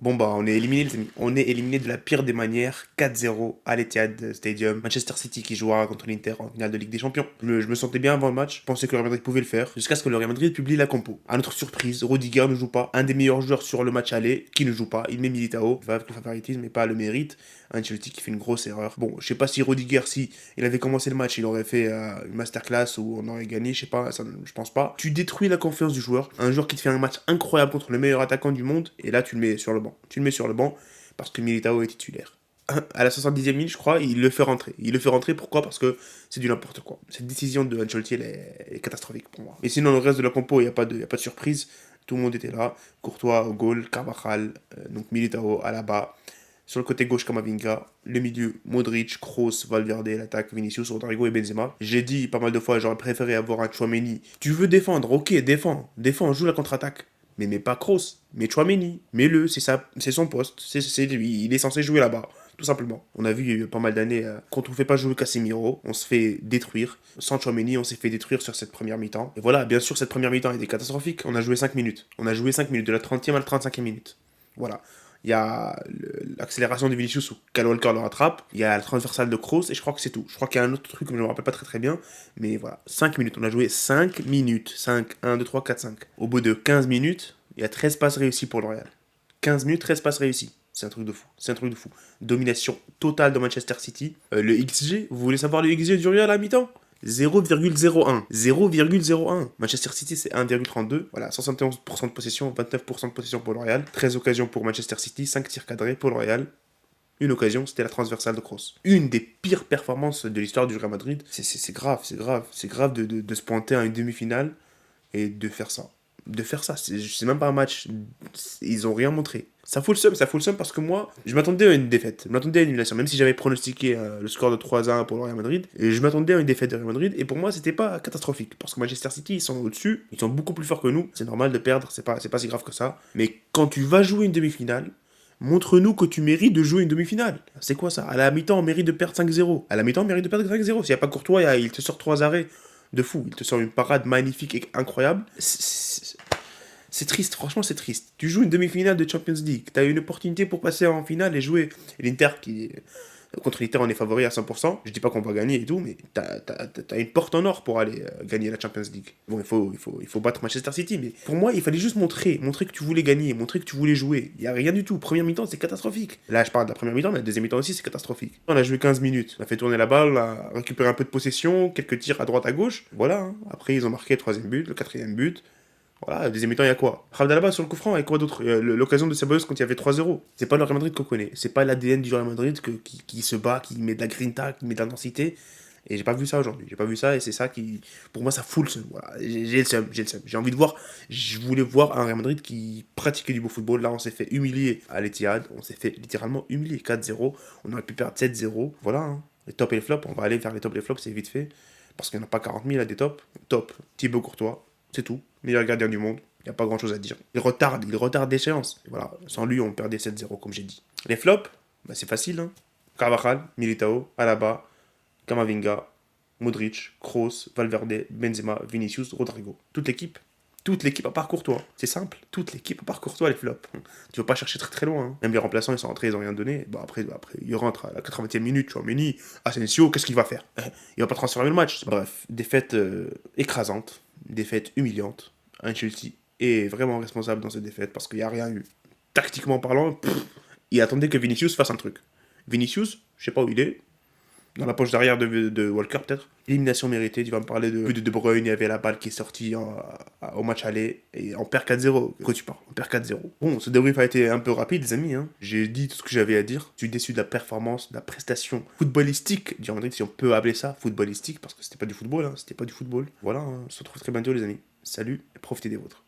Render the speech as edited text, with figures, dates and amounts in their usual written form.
Bon bah on est éliminé les amis, on est éliminé de la pire des manières, 4-0 à l'Etihad Stadium. Manchester City qui jouera contre l'Inter en finale de Ligue des Champions. Je me sentais bien avant le match, je pensais que le Real Madrid pouvait le faire, jusqu'à ce que le Real Madrid publie la compo. À notre surprise, Rudiger ne joue pas, un des meilleurs joueurs sur le match aller, qui ne joue pas, il met Militao, il va avec le favoritisme mais pas le mérite. Ancelotti qui fait une grosse erreur. Bon, je sais pas si Rudiger, si il avait commencé le match, il aurait fait une masterclass où on aurait gagné, je sais pas, ça, je pense pas. Tu détruis la confiance du joueur, un joueur qui te fait un match incroyable contre le meilleur attaquant du monde, et là tu le mets sur le banc. Tu le mets sur le banc parce que Militao est titulaire. À la 70e minute, je crois, il le fait rentrer. Il le fait rentrer, pourquoi? Parce que c'est du n'importe quoi. Cette décision de Ancelotti, elle est catastrophique pour moi. Et sinon, le reste de la compo, il n'y a pas de surprise. Tout le monde était là. Courtois au goal, Carvajal, donc Militao à la bas. Sur le côté gauche, Kamavinga. Le milieu, Modric, Kroos, Valverde. L'attaque, Vinicius, Rodrigo et Benzema. J'ai dit pas mal de fois, j'aurais préféré avoir un Chouameni. Tu veux défendre, ok, défends. Défends, joue la contre-attaque. Mais pas Kroos, mais Chouameni. Mets-le, c'est son poste. C'est lui, il est censé jouer là-bas. Tout simplement. On a vu il y a eu pas mal d'années, quand on ne fait pas jouer Casemiro, on se fait détruire. Sans Chouameni, on s'est fait détruire sur cette première mi-temps. Et voilà, bien sûr, cette première mi-temps était catastrophique. On a joué 5 minutes. On a joué 5 minutes, de la 30e à la 35e minute. Voilà. Il y a l'accélération de Vinicius où Kyle Walker le rattrape. Il y a la transversale de Kroos et je crois que c'est tout. Je crois qu'il y a un autre truc que je ne me rappelle pas très bien. Mais voilà, 5 minutes. On a joué 5 minutes. 5, 1, 2, 3, 4, 5. Au bout de 15 minutes, il y a 13 passes réussies pour le Real. 15 minutes, 13 passes réussies. C'est un truc de fou. C'est un truc de fou. Domination totale de Manchester City. Le XG, vous voulez savoir le XG du Real à la mi-temps? 0,01. 0,01. Manchester City, c'est 1,32. Voilà, 71% de possession, 29% de possession pour le Real. 13 occasions pour Manchester City, 5 tirs cadrés pour le Real. Une occasion, c'était la transversale de Kroos. Une des pires performances de l'histoire du Real Madrid. C'est grave, c'est grave. C'est grave de se pointer à une demi-finale et de faire ça. C'est même pas un match. Ils ont rien montré. Ça fout le seum parce que moi, je m'attendais à une défaite. Je m'attendais à une annulation, même si j'avais pronostiqué le score de 3-1 pour le Real Madrid. Et je m'attendais à une défaite de Real Madrid. Et pour moi, c'était pas catastrophique. Parce que Manchester City, ils sont au-dessus. Ils sont beaucoup plus forts que nous. C'est normal de perdre, c'est pas si grave que ça. Mais quand tu vas jouer une demi-finale, montre-nous que tu mérites de jouer une demi-finale. C'est quoi ça? À la mi-temps, on mérite de perdre 5-0. À la mi-temps, on mérite de perdre 5-0. S'il n'y a pas Courtois, il te sort 3 arrêts de fou. Il te sort une parade magnifique et incroyable. C'est triste, franchement c'est triste. Tu joues une demi-finale de Champions League, tu as une opportunité pour passer en finale et jouer. Et l'Inter contre l'Inter on est favori à 100%, je dis pas qu'on va gagner et tout, mais t'as une porte en or pour aller gagner la Champions League. Bon, il faut battre Manchester City, mais pour moi il fallait juste montrer que tu voulais gagner, montrer que tu voulais jouer. Il y a rien du tout, première mi-temps c'est catastrophique. Là je parle de la première mi-temps, mais la deuxième mi-temps aussi c'est catastrophique. On a joué 15 minutes, on a fait tourner la balle, on a récupéré un peu de possession, quelques tirs à droite à gauche, voilà. Hein. Après ils ont marqué le troisième but, le quatrième but. Voilà, deuxième mi-temps, il y a quoi? Alaba sur le coup franc, et quoi d'autre? L'occasion de Ceballos quand il y avait 3-0. C'est pas le Real Madrid qu'on connaît. C'est pas l'ADN du Real Madrid qui se bat, qui met de la grinta, qui met de l'intensité. Et j'ai pas vu ça aujourd'hui. J'ai pas vu ça et c'est ça qui. Pour moi, ça fout le seum. Voilà. J'ai le seum. J'ai envie de voir. Je voulais voir un Real Madrid qui pratiquait du beau football. Là, on s'est fait humilier à l'Etihad. On s'est fait littéralement humilier. 4-0. On aurait pu perdre 7-0. Voilà. Hein. Les tops et les flops. On va aller vers les tops et les flops, c'est vite fait. Parce qu'il n'y en a pas 40 000 à des tops. Top. Thibaut Courtois. C'est tout. Meilleur gardien du monde. Il n'y a pas grand chose à dire. Il retarde l'échéance. Voilà. Sans lui, on perdait 7-0, comme j'ai dit. Les flops, bah, c'est facile. Hein. Carvajal, Militao, Alaba, Camavinga, Modric, Kroos, Valverde, Benzema, Vinicius, Rodrigo. Toute l'équipe. Toute l'équipe à part Courtois. C'est simple. Toute l'équipe à part Courtois, les flops. Tu vas pas chercher très très loin. Hein. Même les remplaçants, ils sont rentrés, ils ont rien donné. Bah, après, il rentre à la 80e minute. Tu vois, Meni, Asensio, qu'est-ce qu'il va faire? Il va pas transformer le match. Bref, défaite écrasante. Défaite humiliante. Ancelotti est vraiment responsable dans cette défaite parce qu'il n'y a rien eu. Tactiquement parlant, il attendait que Vinicius fasse un truc. Vinicius, je sais pas où il est, dans la poche d'arrière de Walker peut-être. Élimination méritée, tu vas me parler de Bruyne, il y avait la balle qui est sortie au match aller et on perd 4-0. Quoi tu parles? On perd 4-0. Bon, ce débrief a été un peu rapide les amis. Hein. J'ai dit tout ce que j'avais à dire. Je suis déçu de la performance, de la prestation footballistique du Real Madrid, si on peut appeler ça footballistique, parce que c'était pas du football. Hein. C'était pas du football. Voilà, hein. On se retrouve très bientôt les amis. Salut et profitez des vôtres.